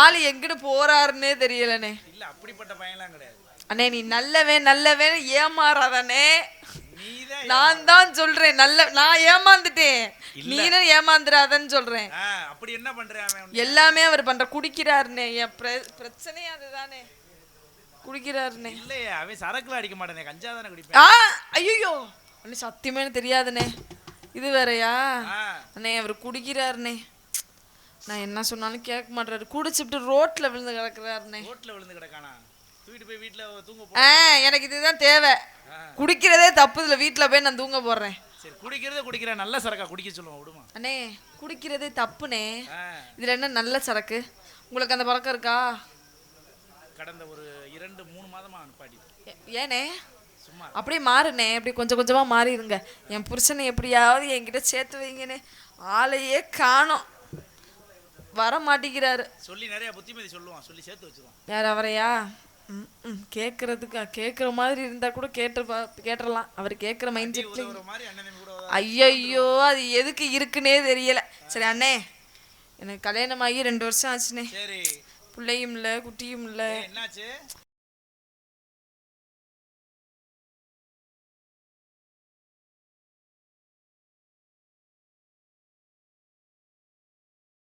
ஆளு எங்கிட்டு போறாருன்னே தெரியலண்ணே. இல்ல அப்படிப்பட்ட பையன்லாம் கிடையாது அண்ணே. நீ நல்லவே ஏமாறாதானே. நீதான் நான் தான் சொல்றேன் நான் ஏமாந்துட்டேன். நீனும் ஏமாந்துராதன்னு சொல்றேன். அப்படி என்ன பண்றேன் அவன்? எல்லாமே அவர் பண்ற. குடிக்கிறாருனே. என் பிரச்சனையே அதுதானே. குடிக்கிறாருனே. இல்லையே அவன் சரக்குல அடிக்க மாட்டானே, கஞ்சா தானே குடிப்பான். ஐயோ அண்ணே சத்தியமே தெரியாதுண்ணே. இது வேறயா அண்ணே? அவர் குடிக்கிறாருனே. நான் என்ன சொன்னாலும் கேட்க மாட்டாரு. குடிச்சுட்டு ரோட்ல விழுந்து கிடக்குறாருனே. ரோட்ல விழுந்து கிடக்கானா? தூக்கிட்டு போய் வீட்ல தூங்க போ. எனக்கு இதுதான் தேவை. குடிக்கிறதே தப்பு. இதுல வீட்ல போய் நான் தூங்க போடுறேன். சரி குடிக்கிற நல்ல சரக்கா குடிக்க சொல்லுவோம் விடுமா. அண்ணே குடிக்கிறதே தப்புனே. இதுல என்ன நல்ல சரக்கு? உங்களுக்கு அந்த பழக்கம் இருக்கா? கடந்த ஒரு 2-3 மாதமா அனுப்பாடி. ஏனே அப்படியே மாறுனே. அப்படி கொஞ்சம் கொஞ்சமா மாறிடுங்க. என் புருஷனை எப்படியாவது என்கிட்ட சேர்த்து வைங்கனே. ஆளையே காணோம். வர மாட்டேங்கிறாரு. சொல்லி நிறைய புத்திமதி சொல்லுவான், சொல்லி சேர்த்து வச்சிருவான். யார் அவரையா? கேட்கறதுக்கு கேட்குற மாதிரி இருந்தா கூட கேட்டுடலாம். அவர் கேட்குற மைண்ட் செட்ல. ஐயோ அது எதுக்கு இருக்குன்னே தெரியல. சரி அண்ணே, எனக்கு கல்யாணம் ஆகி 2 வருஷம் ஆச்சுண்ணே. சரி. பிள்ளையும் இல்லை குட்டியும் இல்லை. என்னாச்சு?